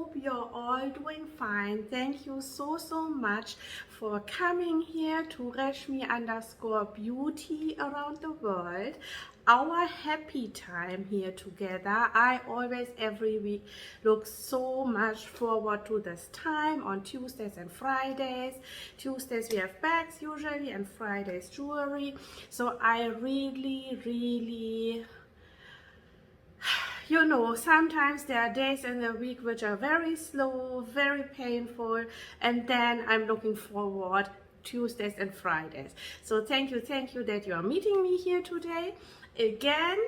hope you're all doing fine. Thank you so much for coming here to Reshmi_beauty around the world. Our happy time here together. I always every week look so much forward to this time on Tuesdays and Fridays. Tuesdays we have bags usually and Fridays jewelry. So I really, you know, sometimes there are days in the week which are very slow, very painful, and then I'm looking forward Tuesdays and Fridays. So thank you that you are meeting me here today again,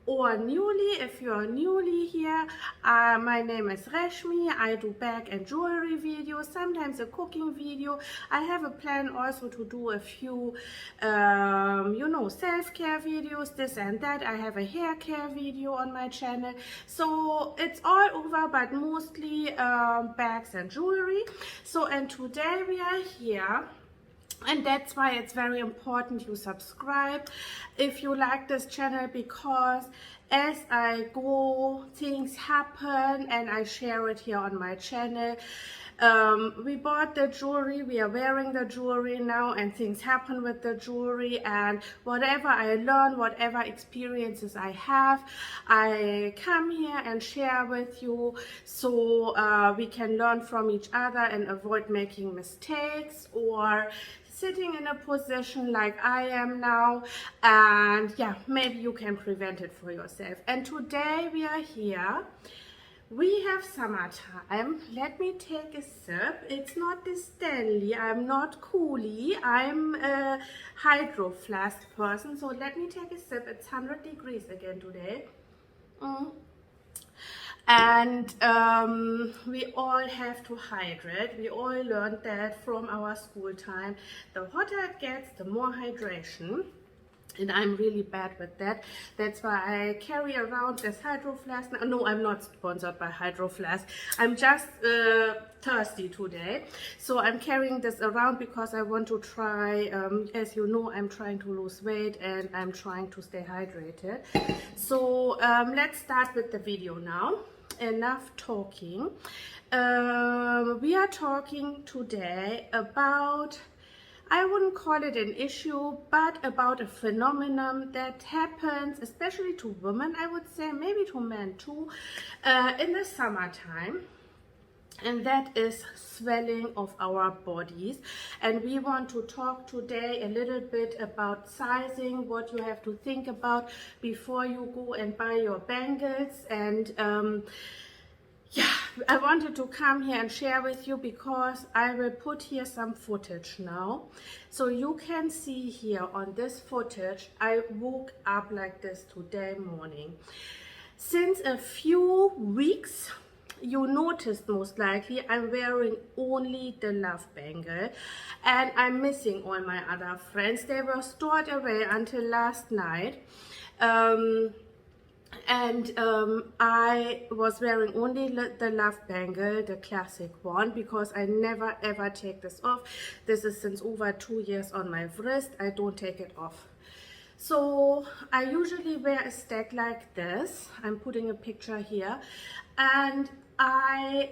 or newly. If you are newly here, my name is Reshmi. I do bag and jewelry videos, sometimes a cooking video. I have a plan also to do a few you know, self-care videos, this and that. I have a hair care video on my channel, so it's all over, but mostly bags and jewelry. So, and today we are here, and that's why it's very important you subscribe if you like this channel, because as I go, things happen and I share it here on my channel. We bought the jewelry, we are wearing the jewelry now, and things happen with the jewelry, and whatever I learn, whatever experiences I have, I come here and share with you, so we can learn from each other and avoid making mistakes or sitting in a position like I am now, and yeah, maybe you can prevent it for yourself. And today we are here, we have summertime. Let me take a sip. It's not the Stanley, I'm not Coolie, I'm a hydro flask person, so let me take a sip. It's 100 degrees again today. And we all have to hydrate. We all learned that from our school time. The hotter it gets, the more hydration. And I'm really bad with that. That's why I carry around this hydro flask. No, I'm not sponsored by Hydro Flask. I'm just thirsty today. So I'm carrying this around because I want to try, as you know, I'm trying to lose weight and I'm trying to stay hydrated. So let's start with the video now. Enough talking. We are talking today about, I wouldn't call it an issue, but about a phenomenon that happens especially to women, I would say, maybe to men too, in the summertime. And that is swelling of our bodies. And we want to talk today a little bit about sizing, what you have to think about before you go and buy your bangles. And yeah, I wanted to come here and share with you because I will put here some footage now. So you can see here on this footage, I woke up like this today morning. Since a few weeks, you noticed most likely I'm wearing only the love bangle and I'm missing all my other friends. They were stored away until last night. I was wearing only the love bangle, the classic one, because I never ever take this off. This is since over 2 years on my wrist. I don't take it off. So I usually wear a stack like this. I'm putting a picture here, and I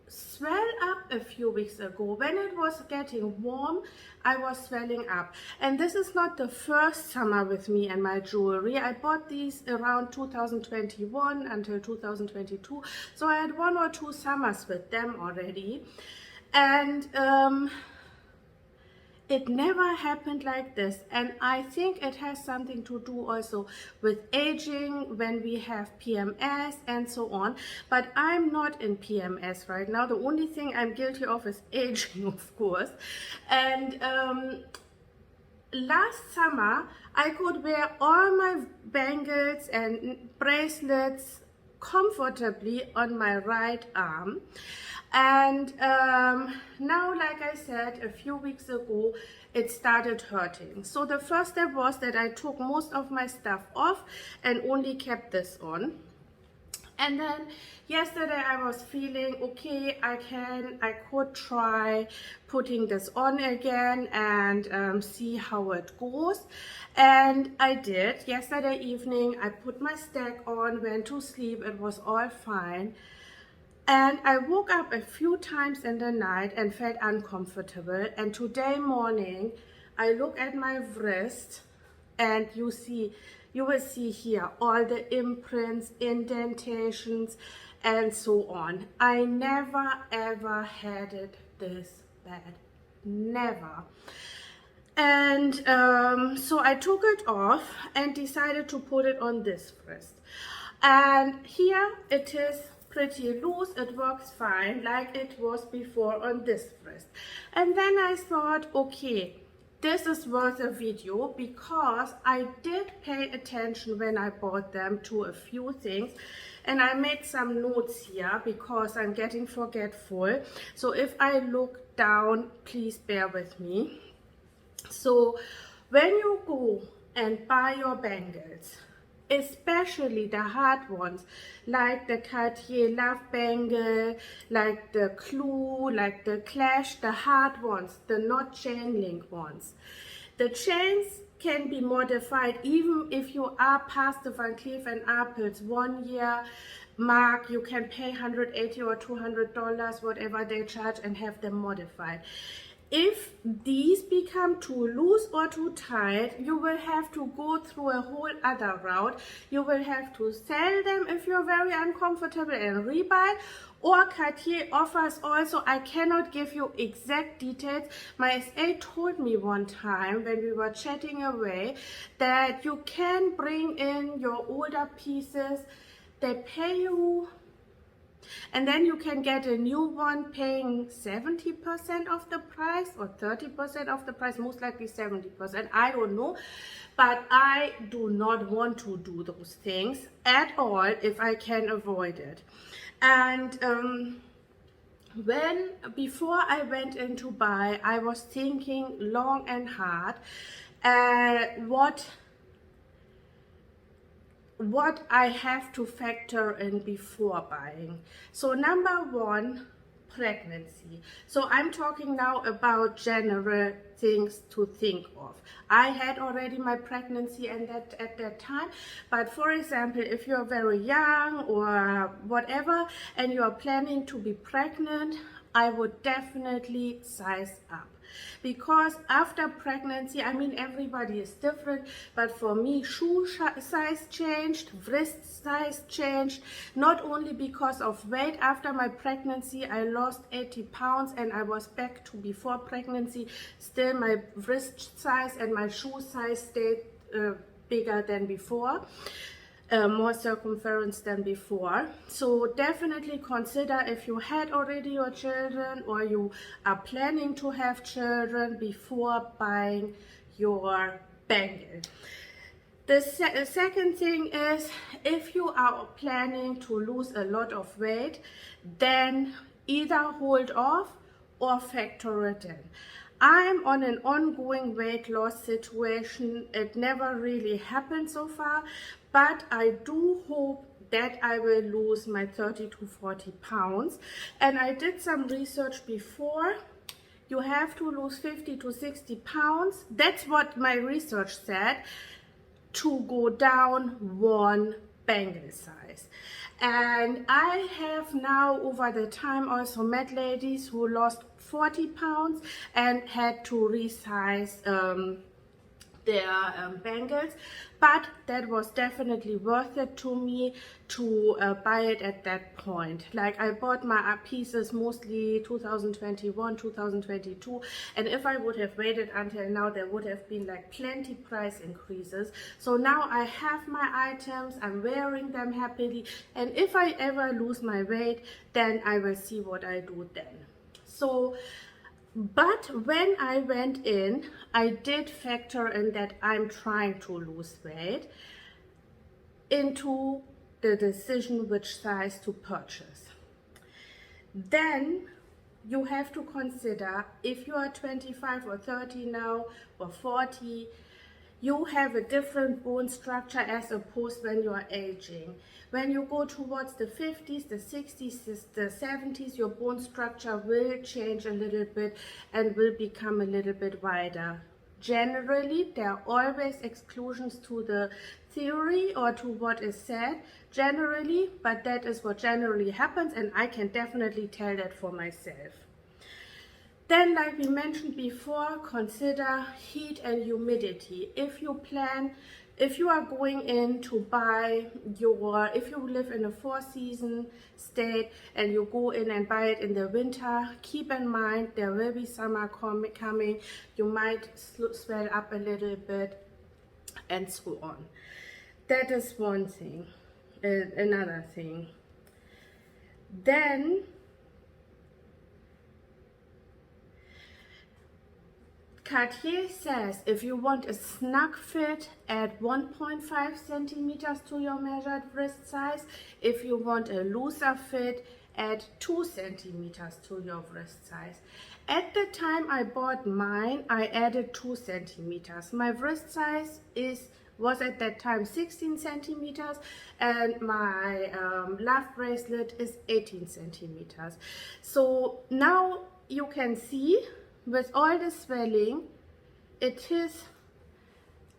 swelled up a few weeks ago. When it was getting warm, I was swelling up. And this is not the first summer with me and my jewelry. I bought these around 2021 until 2022. So I had 1 or 2 summers with them already. And it never happened like this, and I think it has something to do also with aging, when we have PMS and so on. But I'm not in PMS right now. The only thing I'm guilty of is aging, of course. And last summer I could wear all my bangles and bracelets comfortably on my right arm. And now, like I said, a few weeks ago it started hurting. So the first step was that I took most of my stuff off and only kept this on. And then yesterday I was feeling okay, I could try putting this on again and see how it goes. And I did. Yesterday evening I put my stack on, went to sleep, it was all fine. And I woke up a few times in the night and felt uncomfortable. And today morning, I look at my wrist and you will see here all the imprints, indentations, and so on. I never ever had it this bad, never. And so I took it off and decided to put it on this wrist. And here it is pretty loose, it works fine like it was before on this wrist. And then I thought, okay, this is worth a video, because I did pay attention when I bought them to a few things, and I made some notes here because I'm getting forgetful. So if I look down, please bear with me. So when you go and buy your bangles, especially the hard ones, like the Cartier Love Bangle, like the Cleef, like the Clash, the hard ones, the not chain link ones. The chains can be modified even if you are past the Van Cleef & Arpels 1 year mark. You can pay $180 or $200, whatever they charge, and have them modified. If these become too loose or too tight, you will have to go through a whole other route. You will have to sell them if you're very uncomfortable and rebuy. Or Cartier offers also, I cannot give you exact details. My SA told me one time when we were chatting away that you can bring in your older pieces. They pay you, and then you can get a new one paying 70% of the price or 30% of the price, most likely 70%, I don't know. But I do not want to do those things at all if I can avoid it. And before I went in to buy, I was thinking long and hard what I have to factor in before buying. So number one, pregnancy. So I'm talking now about general things to think of. I had already my pregnancy and at that time, but for example, if you're very young or whatever and you are planning to be pregnant, I would definitely size up. Because after pregnancy, I mean, everybody is different, but for me, shoe size changed, wrist size changed, not only because of weight. After my pregnancy, I lost 80 pounds and I was back to before pregnancy. Still, my wrist size and my shoe size stayed bigger than before. More circumference than before. So definitely consider, if you had already your children or you are planning to have children, before buying your bangle. The second thing is, if you are planning to lose a lot of weight, then either hold off or factor it in. I'm on an ongoing weight loss situation. It never really happened so far, but I do hope that I will lose my 30 to 40 pounds. And I did some research before. You have to lose 50 to 60 pounds. That's what my research said, to go down one bangle size. And I have now over the time also met ladies who lost 40 pounds and had to resize their bangles, but that was definitely worth it to me to buy it at that point. Like, I bought my pieces mostly 2021, 2022, and if I would have waited until now, there would have been like plenty price increases. So now I have my items, I'm wearing them happily, and if I ever lose my weight, then I will see what I do then. So, but when I went in, I did factor in that I'm trying to lose weight into the decision which size to purchase. Then you have to consider, if you are 25 or 30 now or 40, you have a different bone structure as opposed when you are aging. When you go towards the 50s, the 60s, the 70s, your bone structure will change a little bit and will become a little bit wider. Generally, there are always exclusions to the theory or to what is said generally, but that is what generally happens, and I can definitely tell that for myself. Then, like we mentioned before, consider heat and humidity. If you are going in to buy if you live in a 4-season state and you go in and buy it in the winter, keep in mind there will be summer coming. You might swell up a little bit and so on. That is one thing. Another thing. Then Cartier says if you want a snug fit, add 1.5 centimeters to your measured wrist size. If you want a looser fit, add 2 centimeters to your wrist size. At the time I bought mine, I added 2 centimeters. My wrist size was at that time 16 centimeters and my love bracelet is 18 centimeters. So now you can see with all the swelling,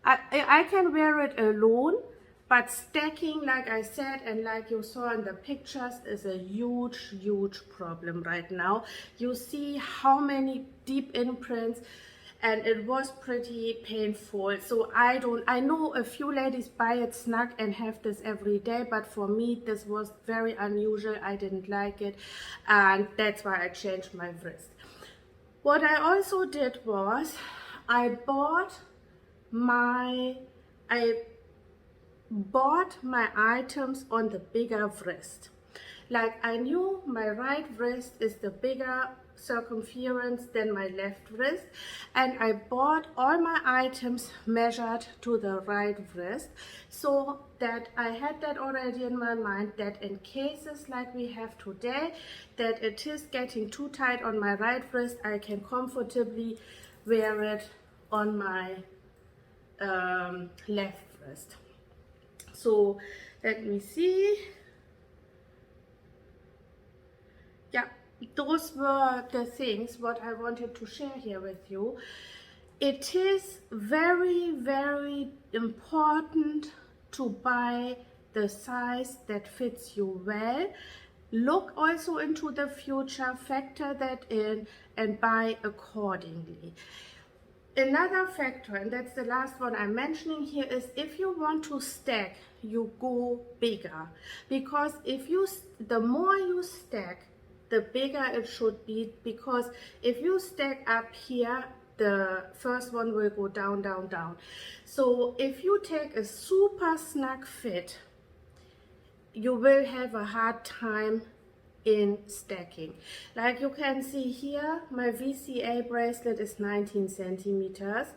I can wear it alone, but stacking, like I said and like you saw in the pictures, is a huge problem right now. You see how many deep imprints, and it was pretty painful. So I know a few ladies buy it snug and have this every day, but for me this was very unusual. I didn't like it, and that's why I changed my wrist. What I also did was I bought my items on the bigger wrist. Like I knew my right wrist is the bigger circumference than my left wrist, and I bought all my items measured to the right wrist, so that I had that already in my mind, that in cases like we have today, that it is getting too tight on my right wrist, I can comfortably wear it on my left wrist. So let me see. Yeah, those were the things what I wanted to share here with you. It is very important to buy the size that fits you well. Look also into the future, factor that in, and buy accordingly. Another factor, and that's the last one I'm mentioning here, is if you want to stack, you go bigger, because the more you stack, the bigger it should be, because if you stack up here, the first one will go down. So if you take a super snug fit, you will have a hard time in stacking. Like you can see here, my VCA bracelet is 19 centimeters.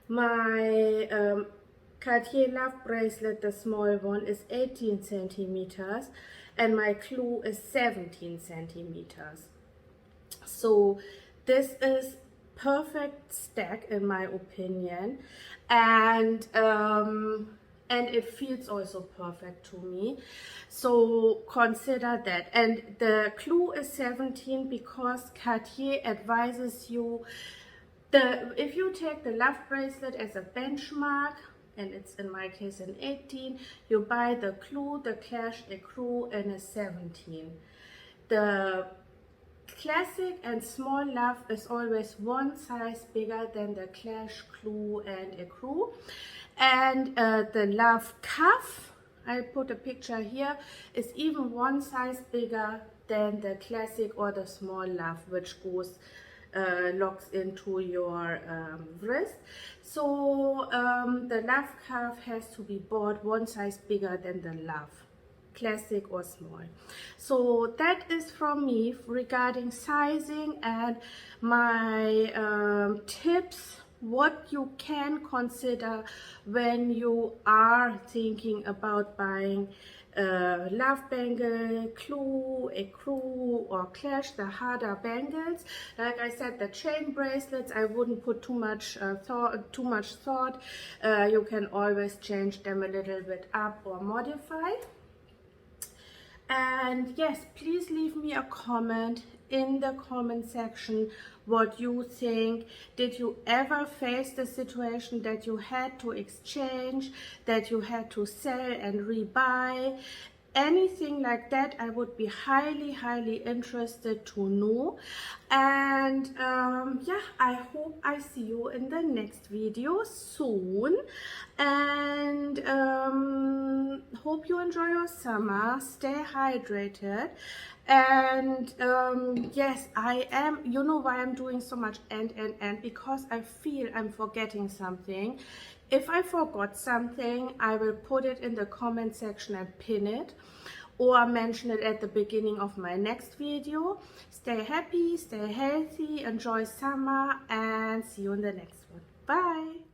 My Cartier Love bracelet, the small one, is 18 centimeters, and my Cleef is 17 centimeters. So this is perfect stack in my opinion, and it feels also perfect to me. So consider that. And the Cleef is 17 because Cartier advises you, if you take the Love bracelet as a benchmark, and it's in my case an 18, you buy the Cleef, the Clash, a Cleef, and a 17. The Classic and small Love is always one size bigger than the Clash, Cleef, and a Cleef. And the Love cuff, I put a picture here, is even one size bigger than the Classic or the small Love, which goes locks into your wrist. So the Love cuff has to be bought one size bigger than the Love, Classic or small. So that is from me regarding sizing and my tips, what you can consider when you are thinking about buying Love bangle, Cleef, a Cleef, or Clash, the harder bangles. Like I said, the chain bracelets, I wouldn't put too much thought. You can always change them a little bit up or modify. And yes, please leave me a comment in the comment section what you think. Did you ever face the situation that you had to exchange, that you had to sell and rebuy? Anything like that, I would be highly interested to know. And yeah, I hope I see you in the next video soon, and hope you enjoy your summer, stay hydrated. And yes, I am, you know why I'm doing so much and because I feel I'm forgetting something. If I forgot something, I will put it in the comment section and pin it, or mention it at the beginning of my next video. Stay happy, stay healthy, enjoy summer, and see you in the next one. Bye!